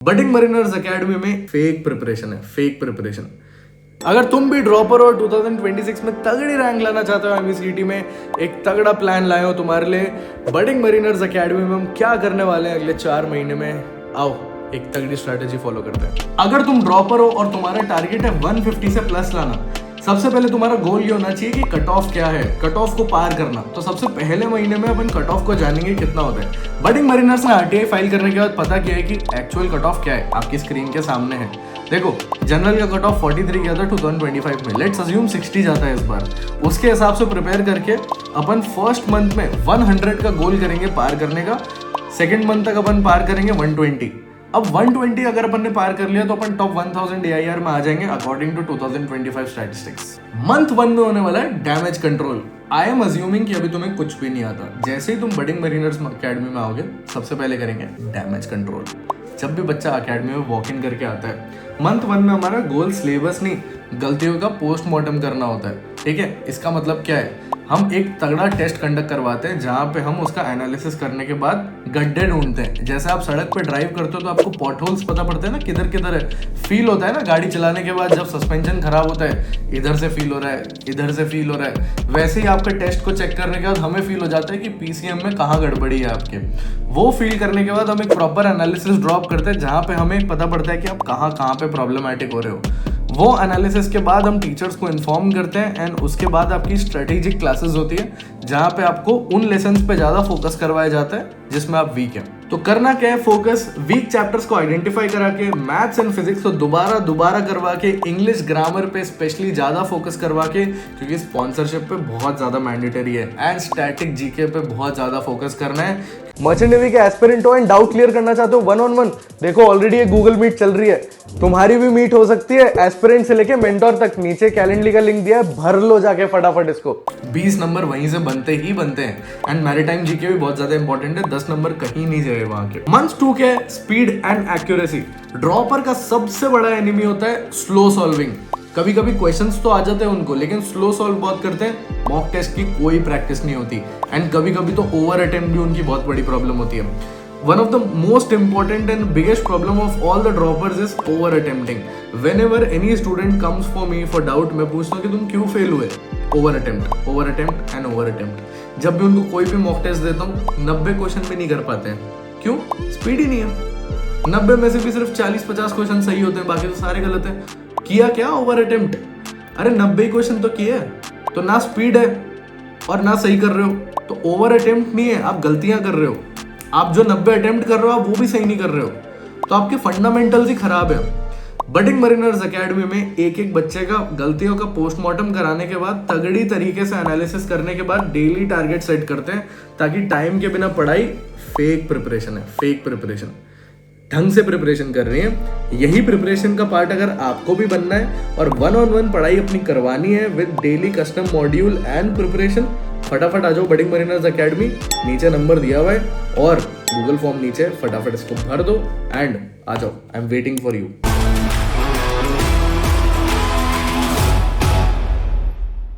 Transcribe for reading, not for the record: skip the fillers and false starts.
Budding mariners academy में fake preparation है, fake preparation. अगर तुम भी ड्रॉपर और 2026 में तगड़ी रैंक लाना चाहते हो एमवीसीटी में, एक तगड़ा प्लान लाए हो तुम्हारे लिए। बडिंग मरीनर्स एकेडमी में हम क्या करने वाले हैं अगले 4 महीने में, आओ एक तगड़ी स्ट्रैटेजी फॉलो करते हैं। अगर तुम ड्रॉपर हो और तुम्हारा टारगेट है 150 से प्लस लाना, सबसे पहले तुम्हारा गोल ये होना चाहिए कि कट ऑफ क्या है, कट ऑफ को पार करना। तो सबसे पहले महीने में अपन कट ऑफ को जानेंगे कितना होता है। बडिंग मरीनर्स ने आरटीआई फाइल करने के बाद पता किया है कि एक्चुअल कट ऑफ क्या है, आपकी स्क्रीन के सामने है। देखो, जनरल का कट ऑफ 43 गया था 2025 में, लेट्स अज्यूम 60 जाता है इस बार। उसके हिसाब से प्रिपेयर करके अपन फर्स्ट मंथ में 100 का गोल करेंगे पार करने का। सेकेंड मंथ तक अपन पार करेंगे 120। अब 120 अगर अपन ने पार कर लिया तो अपन टॉप 1000 AIR में आ जाएंगे अकॉर्डिंग टू 2025 स्टैटिस्टिक्स। मंथ 1 में होने वाला है damage control. I am assuming कि अभी तुम्हें कुछ भी नहीं आता। जैसे ही तुम बडिंग मरीनर्स एकेडमी में आओगे, सबसे पहले करेंगे डैमेज कंट्रोल। जब भी बच्चा एकेडमी में वॉक इन करके आता है, मंथ 1 में हमारा गोल सिलेबस नहीं, गलतियों का पोस्टमार्टम करना होता है। ठीक है, इसका मतलब क्या है, हम एक तगड़ा टेस्ट कंडक्ट करवाते हैं जहाँ पे हम उसका एनालिसिस करने के बाद गड्ढे ढूंढते हैं। जैसे आप सड़क पे ड्राइव करते हो तो आपको पॉट होल्स पता पड़ते हैं ना, किधर किधर है। फील होता है ना गाड़ी चलाने के बाद, जब सस्पेंशन खराब होता है, इधर से फील हो रहा है, इधर से फील हो रहा है। वैसे ही आपके टेस्ट को चेक करने के बाद हमें फील हो जाता है कि पीसीएम में कहाँ गड़बड़ी है आपके। वो फील करने के बाद हम एक प्रॉपर एनालिसिस ड्रॉप करते हैं जहाँ पे हमें पता पड़ता है कि आप कहाँ पे प्रॉब्लमैटिक हो रहे हो। वो एनालिसिस के बाद हम टीचर्स को इन्फॉर्म करते हैं एंड उसके बाद आपकी स्ट्रेटेजिक क्लासेस होती है जहाँ पे आपको उन लेसन्स पे ज़्यादा फोकस करवाया जाता है जिसमें आप वीक हैं। तो करना क्या है, फोकस वीक चैप्टर्स को आइडेंटिफाई करा के, मैथ्स एंड फिजिक्स को दोबारा करवा के, इंग्लिश ग्रामर पे स्पेशली ज़्यादा फोकस करवा के, क्योंकि स्पॉन्सरशिप पे बहुत ज़्यादा मैंडेटरी है, एंड स्टैटिक जीके पे बहुत ज़्यादा फोकस करना है। मर्चेंट नेवी के एस्पिरेंट हो एंड डाउट क्लियर करना चाहते हो 1-on-1, देखो ऑलरेडी एक गूगल मीट चल रही है, तुम्हारी भी मीट हो सकती है। एस्पिरेंट से लेके मेंटोर तक, नीचे कैलेंडली का लिंक दिया है, भर लो जाके फटाफट इसको। 20 नंबर वहीं से बनते हैं एंड मैरीटाइम जीके भी बहुत ज्यादा इंपॉर्टेंट है, 10 नंबर कहीं नहीं जाए वहां के। मंथ 2 के स्पीड एंड एक्यूरेसी। ड्रॉपर का सबसे बड़ा एनिमी होता है स्लो सॉल्विंग। कभी कभी क्वेश्चंस तो आ जाते हैं उनको, लेकिन स्लो सॉल्व बहुत करते हैं, मॉक टेस्ट की कोई प्रैक्टिस नहीं होती, एंड कभी कभी तो ओवर अटेम्प्ट भी उनकी बहुत बड़ी प्रॉब्लम होती है। One of the most important and biggest problem of all the droppers is over attempting. When ever any student comes for me for doubt, मैं पूछता हूँ कि तुम क्यों फेल हुए। Over attempt and over attempt. जब भी उनको कोई भी मॉक टेस्ट देता हूँ, 90 क्वेश्चन भी नहीं कर पाते हैं। क्यों? स्पीड ही नहीं है। 90 में से भी सिर्फ 40-50 क्वेश्चन सही होते हैं, बाकी तो सारे गलत हैं। किया क्या? Over attempt. अरे 90 क्वेश्चन तो किए, तो ना स्पीड है और ना सही कर रहे हो, तो ओवर अटेम्प्ट नहीं है, आप गलतियां कर रहे हो। आप जो 90 अटेम्प्ट कर रहे हो, आप वो भी सही नहीं कर रहे हो, तो आपके फंडामेंटल्स ही खराब है। बडिंग मरीनर्स एकेडमी में एक बच्चे का गलतियों का पोस्टमार्टम कराने के बाद, तगड़ी तरीके से एनालिसिस करने के बाद डेली टारगेट सेट करते हैं, ताकि टाइम के बिना पढ़ाई फेक प्रिपरेशन है, फेक प्रिपरेशन। ढंग से प्रिपरेशन कर रही है। यही प्रिपरेशन का पार्ट अगर आपको भी बनना है और 1-on-1 पढ़ाई अपनी करवानी है with daily custom module and preparation, फटाफट आ जाओ बडिंग मरीनर्स एकेडमी। नीचे नंबर दिया हुआ है और गूगल फॉर्म नीचे, फटाफट इसको भर दो एंड आ जाओ। I am waiting for you.